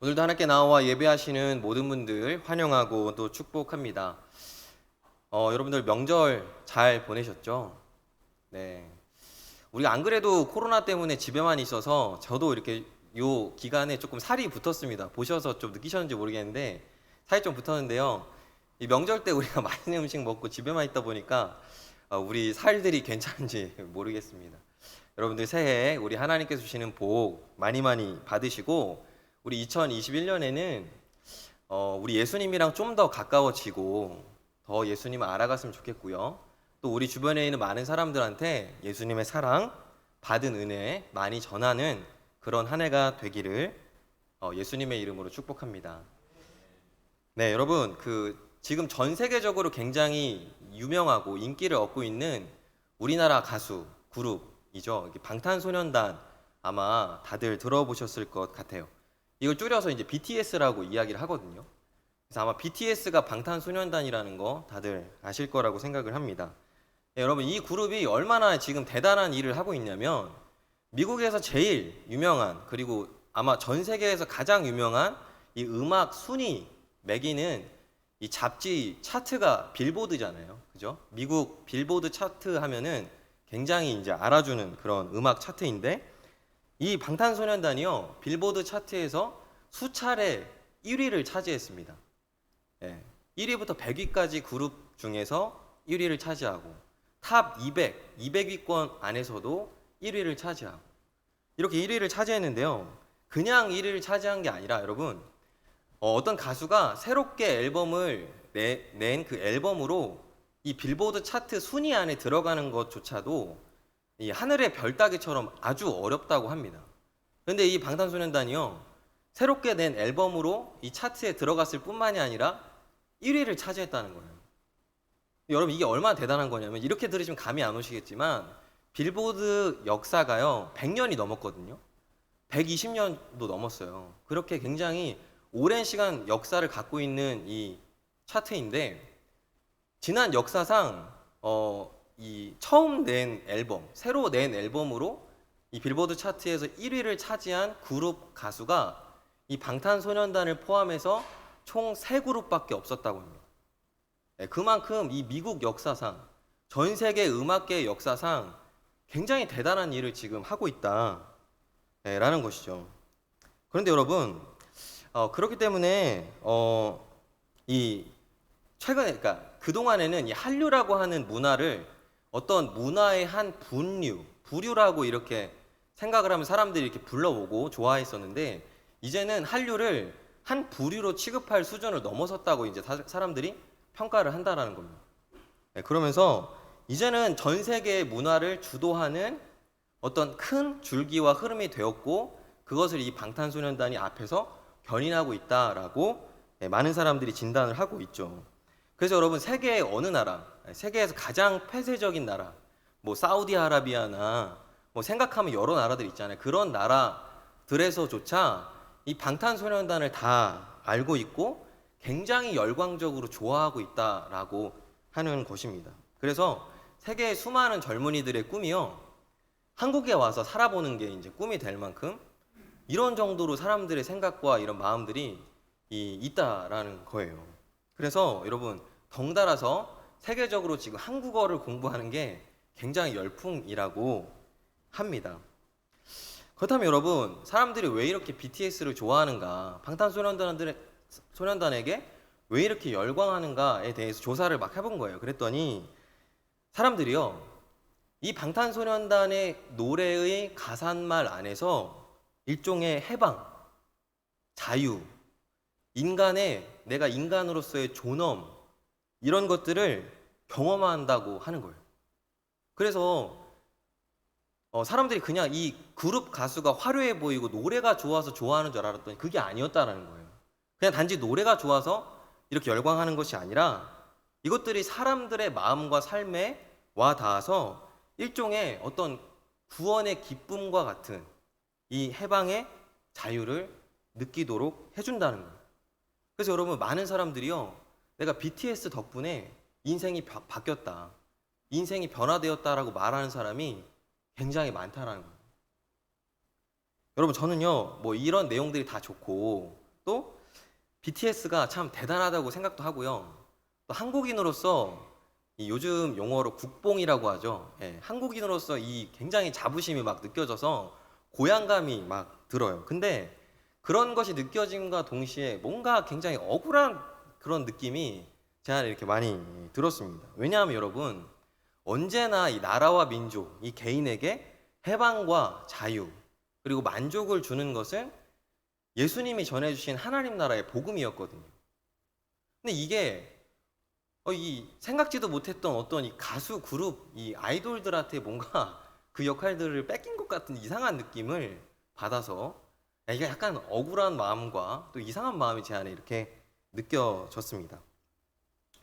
오늘도 하나님께 나와 예배하시는 모든 분들 환영하고 또 축복합니다. 여러분들 명절 잘 보내셨죠? 네. 우리가 안 그래도 코로나 때문에 집에만 있어서 저도 이렇게 요 기간에 조금 살이 붙었습니다. 보셔서 좀 느끼셨는지 모르겠는데 살이 좀 붙었는데요. 이 명절 때 우리가 맛있는 음식 먹고 집에만 있다 보니까 우리 살들이 괜찮은지 모르겠습니다. 여러분들 새해 우리 하나님께서 주시는 복 많이 많이 받으시고 우리 2021년에는 우리 예수님이랑 좀 더 가까워지고 더 예수님을 알아갔으면 좋겠고요. 또 우리 주변에 있는 많은 사람들한테 예수님의 사랑, 받은 은혜 많이 전하는 그런 한 해가 되기를 예수님의 이름으로 축복합니다. 네, 여러분 지금 전 세계적으로 굉장히 유명하고 인기를 얻고 있는 우리나라 가수 그룹이죠. 이게 방탄소년단 아마 다들 들어보셨을 것 같아요. 이걸 줄여서 이제 BTS라고 이야기를 하거든요. 그래서 아마 BTS가 방탄소년단이라는 거 다들 아실 거라고 생각을 합니다. 네, 여러분 이 그룹이 얼마나 지금 대단한 일을 하고 있냐면 미국에서 제일 유명한 그리고 아마 전 세계에서 가장 유명한 이 음악 순위 매기는 이 잡지 차트가 빌보드잖아요. 그죠? 미국 빌보드 차트 하면은 굉장히 이제 알아주는 그런 음악 차트인데 이 방탄소년단이요 빌보드 차트에서 수차례 1위를 차지했습니다. 예, 1위부터 100위까지 그룹 중에서 1위를 차지하고 탑 200, 200위권 안에서도 1위를 차지하고 이렇게 1위를 차지했는데요. 그냥 1위를 차지한 게 아니라 여러분 어떤 가수가 새롭게 앨범을 낸 그 앨범으로 이 빌보드 차트 순위 안에 들어가는 것조차도 이 하늘의 별 따기처럼 아주 어렵다고 합니다. 그런데 이 방탄소년단이요 새롭게 낸 앨범으로 이 차트에 들어갔을 뿐만이 아니라 1위를 차지했다는 거예요. 여러분 이게 얼마나 대단한 거냐면 이렇게 들으시면 감이 안 오시겠지만 빌보드 역사가요 100년이 넘었거든요. 120년도 넘었어요. 그렇게 굉장히 오랜 시간 역사를 갖고 있는 이 차트인데 지난 역사상 이 처음 낸 앨범, 새로 낸 앨범으로 이 빌보드 차트에서 1위를 차지한 그룹 가수가 이 방탄소년단을 포함해서 총 3그룹밖에 없었다고 합니다. 네, 그만큼 이 미국 역사상, 전 세계 음악계 역사상 굉장히 대단한 일을 지금 하고 있다라는 것이죠. 그런데 여러분, 그렇기 때문에 이 최근에, 그러니까 그 동안에는 이 한류라고 하는 문화를 어떤 문화의 한 부류라고 이렇게 생각을 하면 사람들이 이렇게 불러오고 좋아했었는데 이제는 한류를 한 부류로 취급할 수준을 넘어섰다고 이제 사람들이 평가를 한다라는 겁니다. 네, 그러면서 이제는 전 세계의 문화를 주도하는 어떤 큰 줄기와 흐름이 되었고 그것을 이 방탄소년단이 앞에서 견인하고 있다라고 많은 사람들이 진단을 하고 있죠. 그래서 여러분 세계의 어느 나라, 세계에서 가장 폐쇄적인 나라, 뭐 사우디아라비아나 뭐 생각하면 여러 나라들 있잖아요. 그런 나라들에서조차 이 방탄소년단을 다 알고 있고 굉장히 열광적으로 좋아하고 있다라고 하는 것입니다. 그래서 세계의 수많은 젊은이들의 꿈이요. 한국에 와서 살아보는 게 이제 꿈이 될 만큼 이런 정도로 사람들의 생각과 이런 마음들이 있다라는 거예요. 그래서 여러분 덩달아서 세계적으로 지금 한국어를 공부하는 게 굉장히 열풍이라고 합니다. 그렇다면 여러분 사람들이 왜 이렇게 BTS를 좋아하는가, 방탄소년단에게 왜 이렇게 열광하는가에 대해서 조사를 막 해본 거예요. 그랬더니 사람들이요 이 방탄소년단의 노래의 가사말 안에서 일종의 해방, 자유, 내가 인간으로서의 존엄 이런 것들을 경험한다고 하는 거예요. 그래서 사람들이 그냥 이 그룹 가수가 화려해 보이고 노래가 좋아서 좋아하는 줄 알았더니 그게 아니었다라는 거예요. 그냥 단지 노래가 좋아서 이렇게 열광하는 것이 아니라 이것들이 사람들의 마음과 삶에 와 닿아서 일종의 어떤 구원의 기쁨과 같은 이 해방의 자유를 느끼도록 해준다는 거예요. 그래서 여러분 많은 사람들이요 내가 BTS 덕분에 인생이 바뀌었다, 인생이 변화되었다라고 말하는 사람이 굉장히 많다라는 거예요. 여러분 저는요 뭐 이런 내용들이 다 좋고 또 BTS가 참 대단하다고 생각도 하고요. 또 한국인으로서 이 요즘 용어로 국뽕이라고 하죠. 예, 한국인으로서 이 굉장히 자부심이 막 느껴져서 고향감이 막 들어요. 근데 그런 것이 느껴짐과 동시에 뭔가 굉장히 억울한 그런 느낌이 제 안에 이렇게 많이 들었습니다. 왜냐하면 여러분, 언제나 이 나라와 민족, 이 개인에게 해방과 자유, 그리고 만족을 주는 것은 예수님이 전해주신 하나님 나라의 복음이었거든요. 근데 이게 이 생각지도 못했던 어떤 이 가수 그룹, 이 아이돌들한테 뭔가 그 역할들을 뺏긴 것 같은 이상한 느낌을 받아서 이게 약간 억울한 마음과 또 이상한 마음이 제 안에 이렇게 느껴졌습니다.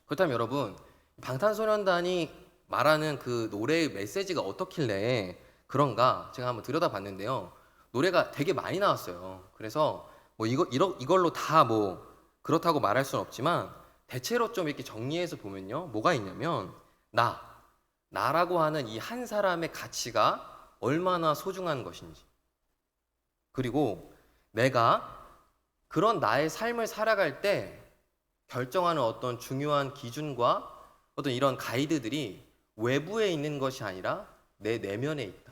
그렇다면 여러분, 방탄소년단이 말하는 그 노래의 메시지가 어떻길래 그런가 제가 한번 들여다봤는데요. 노래가 되게 많이 나왔어요. 그래서 뭐 이걸로 다 뭐 그렇다고 말할 수는 없지만 대체로 좀 이렇게 정리해서 보면요. 뭐가 있냐면 나라고 하는 이 한 사람의 가치가 얼마나 소중한 것인지, 그리고 내가 그런 나의 삶을 살아갈 때 결정하는 어떤 중요한 기준과 어떤 이런 가이드들이 외부에 있는 것이 아니라 내 내면에 있다.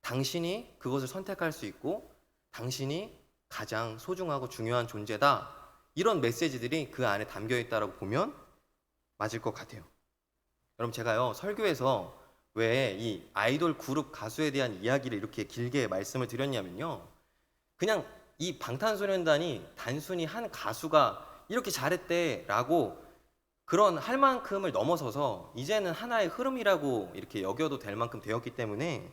당신이 그것을 선택할 수 있고 당신이 가장 소중하고 중요한 존재다. 이런 메시지들이 그 안에 담겨 있다고 보면 맞을 것 같아요. 여러분, 제가요 설교에서 왜 이 아이돌 그룹 가수에 대한 이야기를 이렇게 길게 말씀을 드렸냐면요, 그냥 이 방탄소년단이 단순히 한 가수가 이렇게 잘했대라고 그런 할 만큼을 넘어서서 이제는 하나의 흐름이라고 이렇게 여겨도 될 만큼 되었기 때문에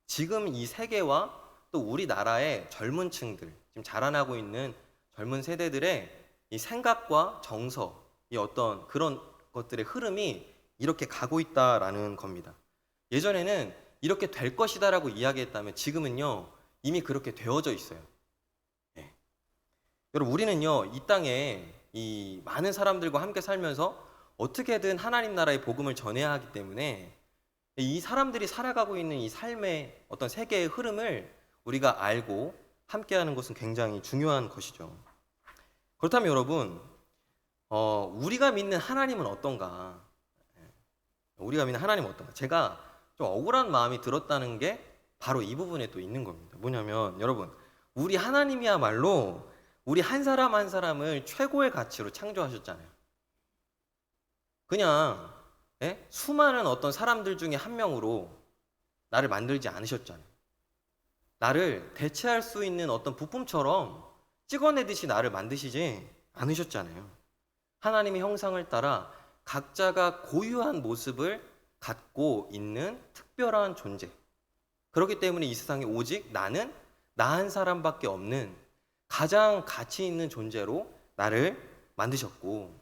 지금 이 세계와 또 우리나라의 젊은 층들, 지금 자라나고 있는 젊은 세대들의 이 생각과 정서, 이 어떤 그런 것들의 흐름이 이렇게 가고 있다라는 겁니다. 예전에는 이렇게 될 것이다라고 이야기했다면 지금은요 이미 그렇게 되어져 있어요. 네. 여러분, 우리는요 이 땅에 이 많은 사람들과 함께 살면서 어떻게든 하나님 나라의 복음을 전해야 하기 때문에 이 사람들이 살아가고 있는 이 삶의 어떤 세계의 흐름을 우리가 알고 함께하는 것은 굉장히 중요한 것이죠. 그렇다면 여러분, 우리가 믿는 하나님은 어떤가? 우리가 믿는 하나님은 어떤가? 제가 좀 억울한 마음이 들었다는 게 바로 이 부분에 또 있는 겁니다. 뭐냐면 여러분, 우리 하나님이야말로 우리 한 사람 한 사람을 최고의 가치로 창조하셨잖아요. 그냥 수많은 어떤 사람들 중에 한 명으로 나를 만들지 않으셨잖아요. 나를 대체할 수 있는 어떤 부품처럼 찍어내듯이 나를 만드시지 않으셨잖아요. 하나님의 형상을 따라 각자가 고유한 모습을 갖고 있는 특별한 존재. 그렇기 때문에 이 세상에 오직 나는 나 한 사람밖에 없는 가장 가치 있는 존재로 나를 만드셨고,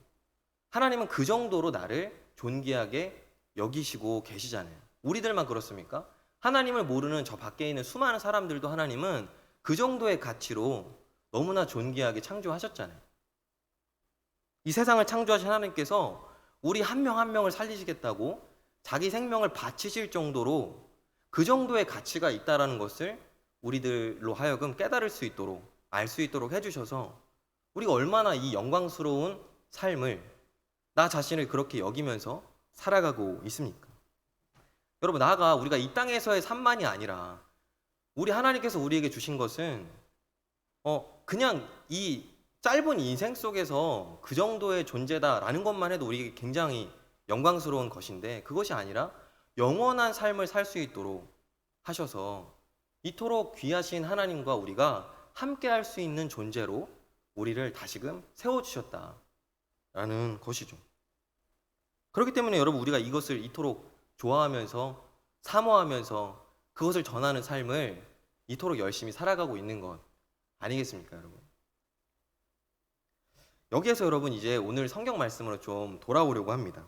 하나님은 그 정도로 나를 존귀하게 여기시고 계시잖아요. 우리들만 그렇습니까? 하나님을 모르는 저 밖에 있는 수많은 사람들도 하나님은 그 정도의 가치로 너무나 존귀하게 창조하셨잖아요. 이 세상을 창조하신 하나님께서 우리 한 명 한 명을 살리시겠다고 자기 생명을 바치실 정도로 그 정도의 가치가 있다라는 것을 우리들로 하여금 깨달을 수 있도록, 알 수 있도록 해주셔서 우리가 얼마나 이 영광스러운 삶을 나 자신을 그렇게 여기면서 살아가고 있습니까? 여러분, 나아가 우리가 이 땅에서의 삶만이 아니라 우리 하나님께서 우리에게 주신 것은 그냥 이 짧은 인생 속에서 그 정도의 존재다라는 것만 해도 우리에게 굉장히 영광스러운 것인데, 그것이 아니라 영원한 삶을 살 수 있도록 하셔서 이토록 귀하신 하나님과 우리가 함께 할 수 있는 존재로 우리를 다시금 세워주셨다라는 것이죠. 그렇기 때문에 여러분, 우리가 이것을 이토록 좋아하면서 사모하면서 그것을 전하는 삶을 이토록 열심히 살아가고 있는 것 아니겠습니까, 여러분? 여기에서 여러분, 이제 오늘 성경 말씀으로 좀 돌아오려고 합니다.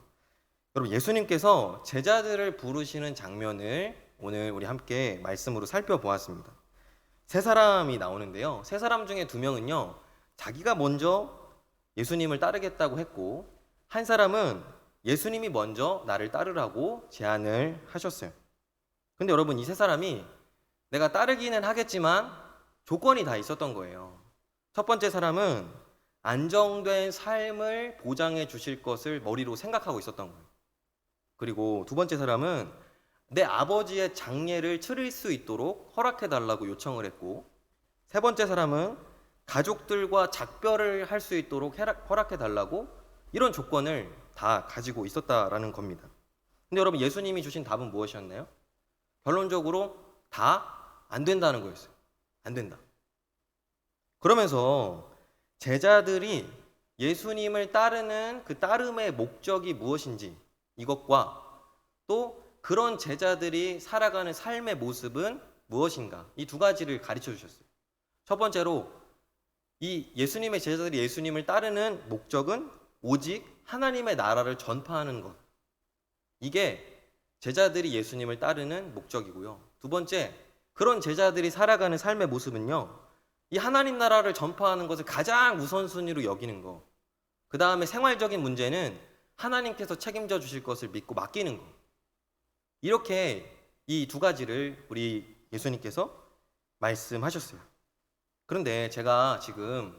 여러분, 예수님께서 제자들을 부르시는 장면을 오늘 우리 함께 말씀으로 살펴보았습니다. 세 사람이 나오는데요. 세 사람 중에 두 명은요, 자기가 먼저 예수님을 따르겠다고 했고, 한 사람은 예수님이 먼저 나를 따르라고 제안을 하셨어요. 근데 여러분, 이 세 사람이 내가 따르기는 하겠지만 조건이 다 있었던 거예요. 첫 번째 사람은 안정된 삶을 보장해 주실 것을 머리로 생각하고 있었던 거예요. 그리고 두 번째 사람은 내 아버지의 장례를 치를 수 있도록 허락해 달라고 요청을 했고, 세 번째 사람은 가족들과 작별을 할 수 있도록 허락해 달라고 이런 조건을 다 가지고 있었다라는 겁니다. 근데 여러분, 예수님이 주신 답은 무엇이었나요? 결론적으로 다 안 된다는 거였어요. 안 된다. 그러면서 제자들이 예수님을 따르는 그 따름의 목적이 무엇인지, 이것과 또 그런 제자들이 살아가는 삶의 모습은 무엇인가, 이 두 가지를 가르쳐 주셨어요. 첫 번째로 이 예수님의 제자들이 예수님을 따르는 목적은 오직 하나님의 나라를 전파하는 것. 이게 제자들이 예수님을 따르는 목적이고요. 두 번째, 그런 제자들이 살아가는 삶의 모습은요, 이 하나님 나라를 전파하는 것을 가장 우선순위로 여기는 거. 그 다음에 생활적인 문제는 하나님께서 책임져 주실 것을 믿고 맡기는 거. 이렇게 이 두 가지를 우리 예수님께서 말씀하셨어요. 그런데 제가 지금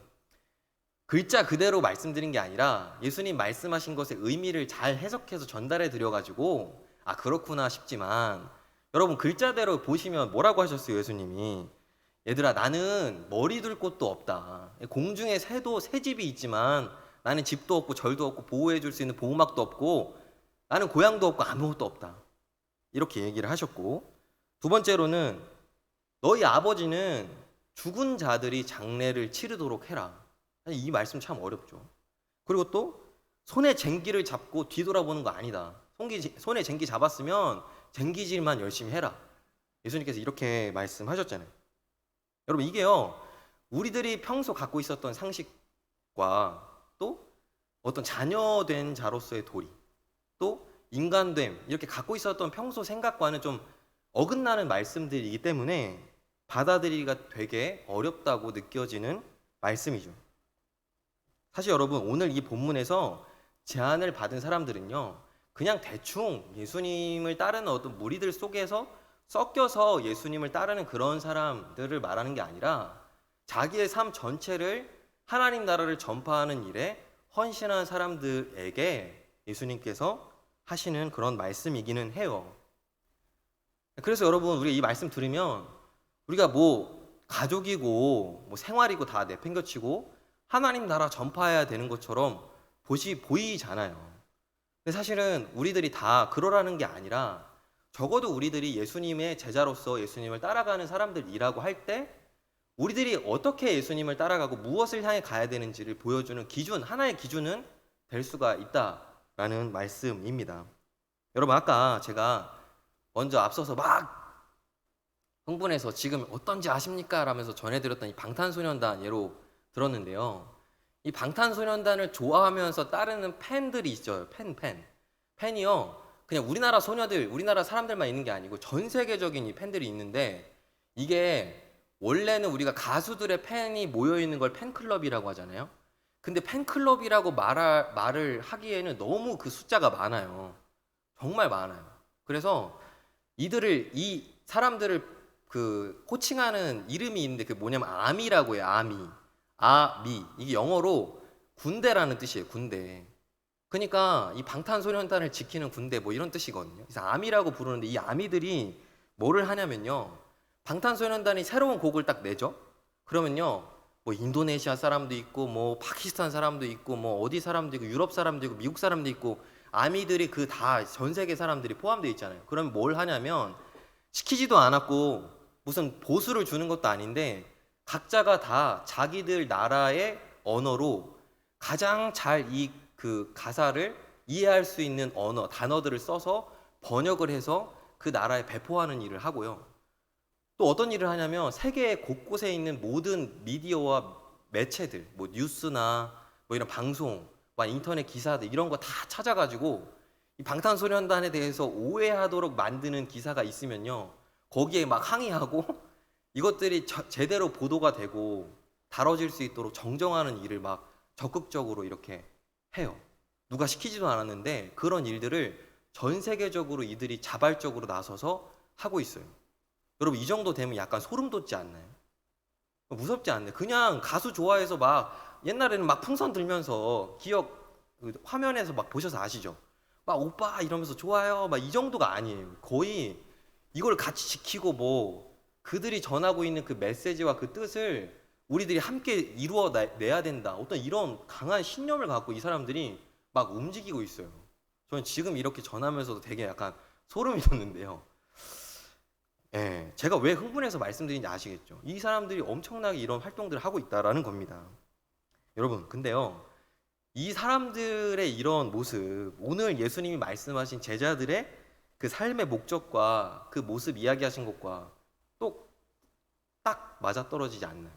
글자 그대로 말씀드린 게 아니라 예수님 말씀하신 것의 의미를 잘 해석해서 전달해 드려가지고 그렇구나 싶지만, 여러분 글자대로 보시면 뭐라고 하셨어요? 예수님이 얘들아, 나는 머리 둘 곳도 없다. 공중에 새집이 있지만 나는 집도 없고 절도 없고 보호해 줄 수 있는 보호막도 없고 나는 고향도 없고 아무것도 없다. 이렇게 얘기를 하셨고, 두 번째로는 너희 아버지는 죽은 자들이 장례를 치르도록 해라. 이 말씀 참 어렵죠. 그리고 또 손에 쟁기를 잡고 뒤돌아보는 거 아니다. 손에 쟁기 잡았으면 쟁기질만 열심히 해라. 예수님께서 이렇게 말씀하셨잖아요. 여러분, 이게요, 우리들이 평소 갖고 있었던 상식과 또 어떤 자녀된 자로서의 도리, 또 인간됨, 이렇게 갖고 있었던 평소 생각과는 좀 어긋나는 말씀들이기 때문에 받아들이기가 되게 어렵다고 느껴지는 말씀이죠. 사실 여러분, 오늘 이 본문에서 제안을 받은 사람들은요, 그냥 대충 예수님을 따르는 어떤 무리들 속에서 섞여서 예수님을 따르는 그런 사람들을 말하는 게 아니라 자기의 삶 전체를 하나님 나라를 전파하는 일에 헌신한 사람들에게 예수님께서 하시는 그런 말씀이기는 해요. 그래서 여러분, 우리 이 말씀 들으면 우리가 뭐 가족이고 뭐 생활이고 다 내팽겨치고 하나님 나라 전파해야 되는 것처럼 보이잖아요. 근데 사실은 우리들이 다 그러라는 게 아니라, 적어도 우리들이 예수님의 제자로서 예수님을 따라가는 사람들이라고 할 때 우리들이 어떻게 예수님을 따라가고 무엇을 향해 가야 되는지를 보여주는 기준, 하나의 기준은 될 수가 있다라는 말씀입니다. 여러분, 아까 제가 먼저 앞서서 막 흥분해서 지금 어떤지 아십니까? 라면서 전해드렸던 이 방탄소년단 예로 들었는데요. 이 방탄소년단을 좋아하면서 따르는 팬들이 있어요. 팬이요, 그냥 우리나라 소녀들, 우리나라 사람들만 있는 게 아니고 전 세계적인 이 팬들이 있는데, 이게 원래는 우리가 가수들의 팬이 모여 있는 걸 팬클럽이라고 하잖아요. 근데 팬클럽이라고 말을 하기에는 너무 그 숫자가 많아요. 정말 많아요. 그래서 이 사람들을 그 호칭하는 이름이 있는데, 그게 뭐냐면 아미라고 해요. 아미. 이게 영어로 군대라는 뜻이에요. 군대. 그러니까 이 방탄소년단을 지키는 군대 뭐 이런 뜻이거든요. 그래서 아미라고 부르는데, 이 아미들이 뭐를 하냐면요, 방탄소년단이 새로운 곡을 딱 내죠. 그러면요, 뭐 인도네시아 사람도 있고 뭐 파키스탄 사람도 있고 뭐 어디 사람도 있고 유럽 사람도 있고 미국 사람도 있고 아미들이 그 다 전 세계 사람들이 포함되어 있잖아요. 그러면 뭘 하냐면, 시키지도 않았고 무슨 보수를 주는 것도 아닌데 각자가 다 자기들 나라의 언어로 가장 잘 그 가사를 이해할 수 있는 단어들을 써서 번역을 해서 그 나라에 배포하는 일을 하고요. 또 어떤 일을 하냐면, 세계 곳곳에 있는 모든 미디어와 매체들, 뭐 뉴스나 뭐 이런 방송, 인터넷 기사들 이런 거 다 찾아가지고 이 방탄소년단에 대해서 오해하도록 만드는 기사가 있으면요, 거기에 막 항의하고 이것들이 제대로 보도가 되고 다뤄질 수 있도록 정정하는 일을 막 적극적으로 이렇게 해요. 누가 시키지도 않았는데 그런 일들을 전 세계적으로 이들이 자발적으로 나서서 하고 있어요. 여러분, 이 정도 되면 약간 소름 돋지 않나요? 무섭지 않네. 그냥 가수 좋아해서 막 옛날에는 막 풍선 들면서 기억 그 화면에서 막 보셔서 아시죠? 막 오빠 이러면서 좋아요. 막 이 정도가 아니에요. 거의 이걸 같이 지키고 뭐 그들이 전하고 있는 그 메시지와 그 뜻을 우리들이 함께 내야 된다. 어떤 이런 강한 신념을 갖고 이 사람들이 막 움직이고 있어요. 저는 지금 이렇게 전하면서도 되게 약간 소름이 돋는데요. 예, 제가 왜 흥분해서 말씀드린지 아시겠죠? 이 사람들이 엄청나게 이런 활동들을 하고 있다라는 겁니다. 여러분, 근데요, 이 사람들의 이런 모습, 오늘 예수님이 말씀하신 제자들의 그 삶의 목적과 그 모습 이야기하신 것과 또 딱 맞아떨어지지 않나요?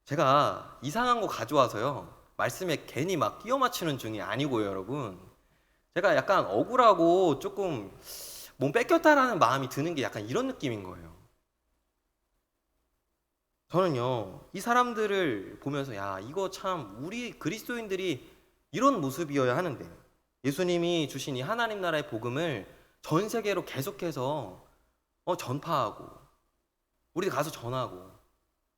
제가 이상한 거 가져와서요, 말씀에 괜히 막 끼워 맞추는 중이 아니고요, 여러분. 제가 약간 억울하고 조금 몸 뺏겼다라는 마음이 드는 게 약간 이런 느낌인 거예요. 저는요, 이 사람들을 보면서, 야, 이거 참, 우리 그리스도인들이 이런 모습이어야 하는데, 예수님이 주신 이 하나님 나라의 복음을 전 세계로 계속해서 전파하고, 우리들 가서 전하고,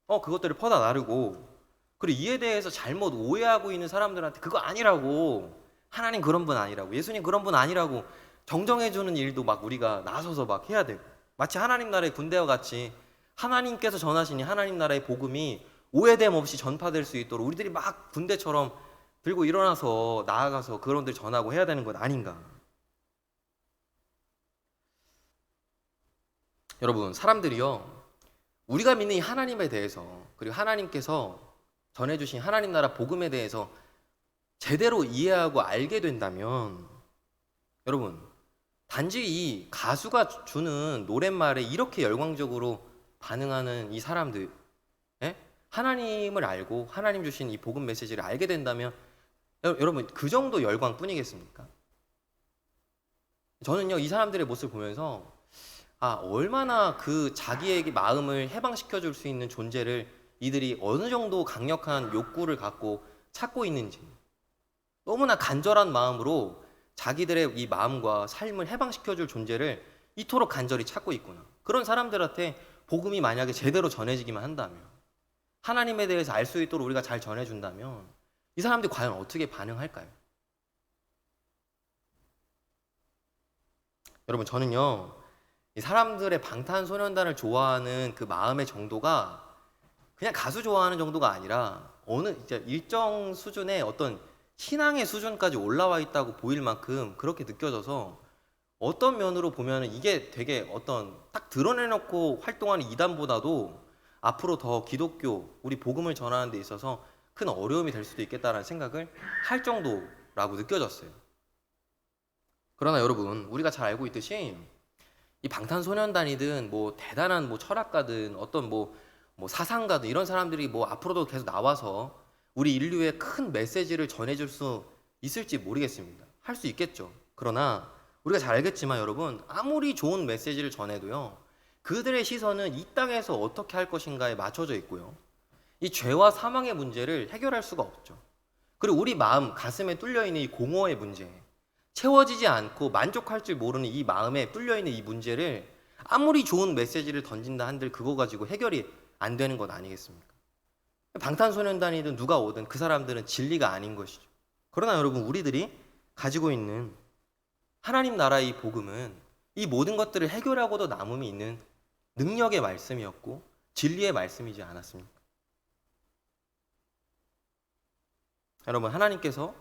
그것들을 퍼다 나르고, 그리고 이에 대해서 잘못 오해하고 있는 사람들한테 그거 아니라고, 하나님 그런 분 아니라고, 예수님 그런 분 아니라고 정정해주는 일도 막 우리가 나서서 막 해야 되고, 마치 하나님 나라의 군대와 같이 하나님께서 전하시니 하나님 나라의 복음이 오해됨 없이 전파될 수 있도록 우리들이 막 군대처럼 들고 일어나서 나아가서 그런들 전하고 해야 되는 것 아닌가. 여러분, 사람들이요, 우리가 믿는 이 하나님에 대해서, 그리고 하나님께서 전해주신 하나님 나라 복음에 대해서 제대로 이해하고 알게 된다면, 여러분, 단지 이 가수가 주는 노랫말에 이렇게 열광적으로 반응하는 이 사람들, 예? 하나님을 알고 하나님 주신 이 복음 메시지를 알게 된다면 여러분, 그 정도 열광뿐이겠습니까? 저는요, 이 사람들의 모습을 보면서 얼마나 그 자기에게 마음을 해방시켜 줄 수 있는 존재를 이들이 어느 정도 강력한 욕구를 갖고 찾고 있는지, 너무나 간절한 마음으로 자기들의 이 마음과 삶을 해방시켜 줄 존재를 이토록 간절히 찾고 있구나. 그런 사람들한테 복음이 만약에 제대로 전해지기만 한다면, 하나님에 대해서 알 수 있도록 우리가 잘 전해준다면 이 사람들이 과연 어떻게 반응할까요? 여러분, 저는요, 이 사람들의 방탄소년단을 좋아하는 그 마음의 정도가 그냥 가수 좋아하는 정도가 아니라 어느 이제 일정 수준의 어떤 신앙의 수준까지 올라와 있다고 보일 만큼 그렇게 느껴져서, 어떤 면으로 보면 이게 되게 어떤 딱 드러내놓고 활동하는 이단보다도 앞으로 더 기독교, 우리 복음을 전하는 데 있어서 큰 어려움이 될 수도 있겠다라는 생각을 할 정도라고 느껴졌어요. 그러나 여러분, 우리가 잘 알고 있듯이 이 방탄소년단이든 뭐 대단한 뭐 철학가든 어떤 뭐 사상가든 이런 사람들이 뭐 앞으로도 계속 나와서 우리 인류에 큰 메시지를 전해줄 수 있을지 모르겠습니다. 할 수 있겠죠. 그러나 우리가 잘 알겠지만 여러분, 아무리 좋은 메시지를 전해도요, 그들의 시선은 이 땅에서 어떻게 할 것인가에 맞춰져 있고요, 이 죄와 사망의 문제를 해결할 수가 없죠. 그리고 우리 마음, 가슴에 뚫려있는 이 공허의 문제, 채워지지 않고 만족할 줄 모르는 이 마음에 뚫려있는 이 문제를 아무리 좋은 메시지를 던진다 한들 그거 가지고 해결이 안 되는 것 아니겠습니까? 방탄소년단이든 누가 오든 그 사람들은 진리가 아닌 것이죠. 그러나 여러분, 우리들이 가지고 있는 하나님 나라의 이 복음은 이 모든 것들을 해결하고도 남음이 있는 능력의 말씀이었고 진리의 말씀이지 않았습니까? 여러분, 하나님께서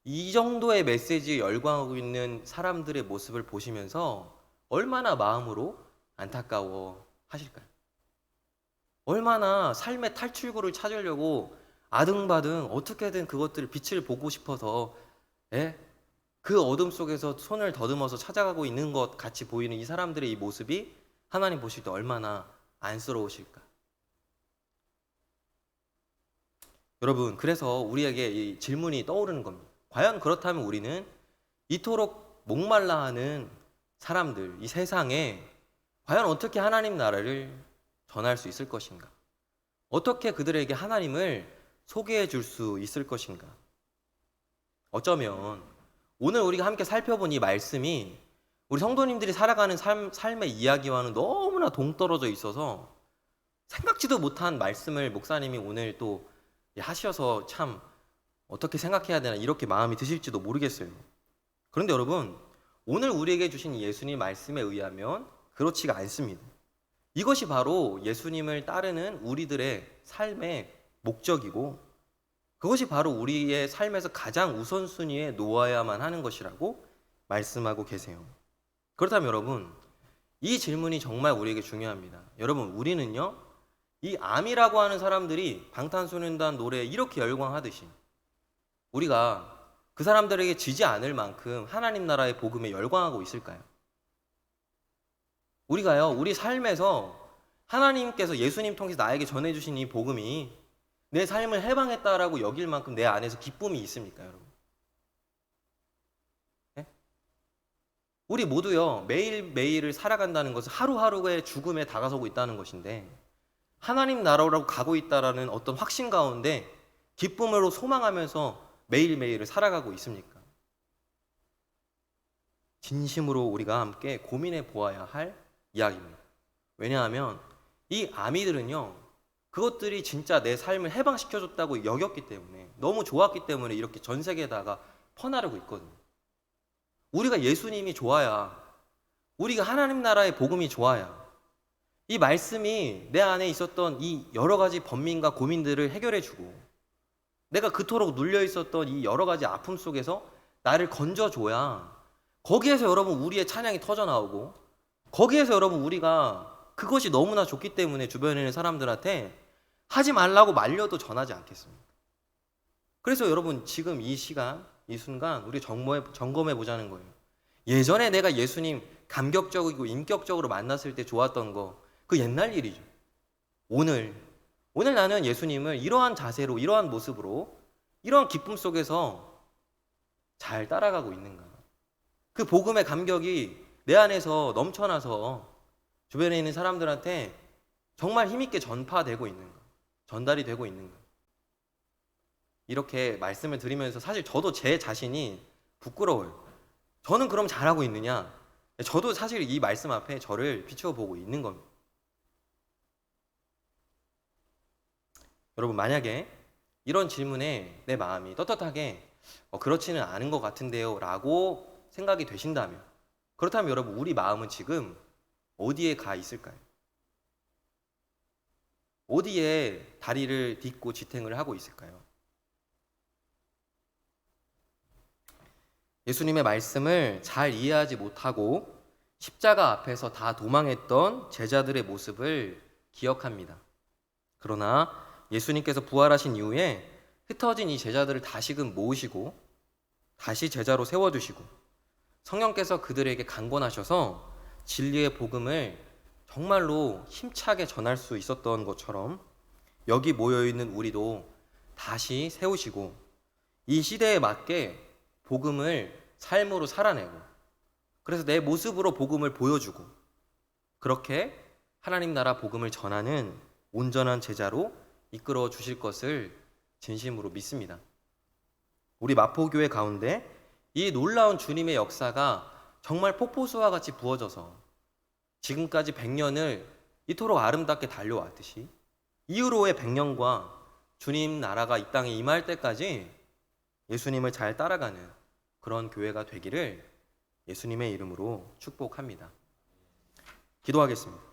이 정도의 메시지에 열광하고 있는 사람들의 모습을 보시면서 얼마나 마음으로 안타까워 하실까요? 얼마나 삶의 탈출구를 찾으려고 아등바등 어떻게든 그것들을 빛을 보고 싶어서 그 어둠 속에서 손을 더듬어서 찾아가고 있는 것 같이 보이는 이 사람들의 이 모습이 하나님 보실 때 얼마나 안쓰러우실까? 여러분, 그래서 우리에게 이 질문이 떠오르는 겁니다. 과연 그렇다면 우리는 이토록 목말라 하는 사람들, 이 세상에 과연 어떻게 하나님 나라를 전할 수 있을 것인가? 어떻게 그들에게 하나님을 소개해 줄 수 있을 것인가? 어쩌면 오늘 우리가 함께 살펴본 이 말씀이 우리 성도님들이 살아가는 삶의 이야기와는 너무나 동떨어져 있어서 생각지도 못한 말씀을 목사님이 오늘 또 하셔서 참 어떻게 생각해야 되나 이렇게 마음이 드실지도 모르겠어요. 그런데 여러분, 오늘 우리에게 주신 예수님 말씀에 의하면 그렇지가 않습니다. 이것이 바로 예수님을 따르는 우리들의 삶의 목적이고, 그것이 바로 우리의 삶에서 가장 우선순위에 놓아야만 하는 것이라고 말씀하고 계세요. 그렇다면 여러분, 이 질문이 정말 우리에게 중요합니다. 여러분, 우리는요, 이 암이라고 하는 사람들이 방탄소년단 노래에 이렇게 열광하듯이 우리가 그 사람들에게 지지 않을 만큼 하나님 나라의 복음에 열광하고 있을까요? 우리가요, 우리 삶에서 하나님께서 예수님 통해서 나에게 전해주신 이 복음이 내 삶을 해방했다라고 여길 만큼 내 안에서 기쁨이 있습니까, 여러분? 네? 우리 모두요, 매일매일을 살아간다는 것은 하루하루의 죽음에 다가서고 있다는 것인데, 하나님 나라로 가고 있다라는 어떤 확신 가운데 기쁨으로 소망하면서 매일매일을 살아가고 있습니까? 진심으로 우리가 함께 고민해 보아야 할 이야기입니다. 왜냐하면 이 아미들은요, 그것들이 진짜 내 삶을 해방시켜줬다고 여겼기 때문에, 너무 좋았기 때문에 이렇게 전 세계에다가 퍼나르고 있거든요. 우리가 예수님이 좋아야, 우리가 하나님 나라의 복음이 좋아야 이 말씀이 내 안에 있었던 이 여러 가지 번민과 고민들을 해결해주고, 내가 그토록 눌려 있었던 이 여러 가지 아픔 속에서 나를 건져줘야, 거기에서 여러분 우리의 찬양이 터져 나오고, 거기에서 여러분 우리가 그것이 너무나 좋기 때문에 주변에 있는 사람들한테 하지 말라고 말려도 전하지 않겠습니까? 그래서 여러분, 지금 이 시간, 이 순간 우리 점검해 보자는 거예요. 예전에 내가 예수님 감격적이고 인격적으로 만났을 때 좋았던 거, 그 옛날 일이죠. 오늘 나는 예수님을 이러한 자세로, 이러한 모습으로, 이러한 기쁨 속에서 잘 따라가고 있는가? 그 복음의 감격이 내 안에서 넘쳐나서 주변에 있는 사람들한테 정말 힘있게 전파되고 있는가? 전달이 되고 있는가? 이렇게 말씀을 드리면서 사실 저도 제 자신이 부끄러워요. 저는 그럼 잘하고 있느냐? 저도 사실 이 말씀 앞에 저를 비추어 보고 있는 겁니다. 여러분, 만약에 이런 질문에 내 마음이 떳떳하게 그렇지는 않은 것 같은데요 라고 생각이 되신다면, 그렇다면 여러분, 우리 마음은 지금 어디에 가 있을까요? 어디에 다리를 딛고 지탱을 하고 있을까요? 예수님의 말씀을 잘 이해하지 못하고 십자가 앞에서 다 도망했던 제자들의 모습을 기억합니다. 그러나 예수님께서 부활하신 이후에 흩어진 이 제자들을 다시금 모으시고 다시 제자로 세워주시고, 성령께서 그들에게 강권하셔서 진리의 복음을 정말로 힘차게 전할 수 있었던 것처럼, 여기 모여있는 우리도 다시 세우시고 이 시대에 맞게 복음을 삶으로 살아내고, 그래서 내 모습으로 복음을 보여주고, 그렇게 하나님 나라 복음을 전하는 온전한 제자로 이끌어 주실 것을 진심으로 믿습니다. 우리 마포교회 가운데 이 놀라운 주님의 역사가 정말 폭포수와 같이 부어져서 지금까지 100년을 이토록 아름답게 달려왔듯이, 이후로의 100년과 주님 나라가 이 땅에 임할 때까지 예수님을 잘 따라가는 그런 교회가 되기를 예수님의 이름으로 축복합니다. 기도하겠습니다.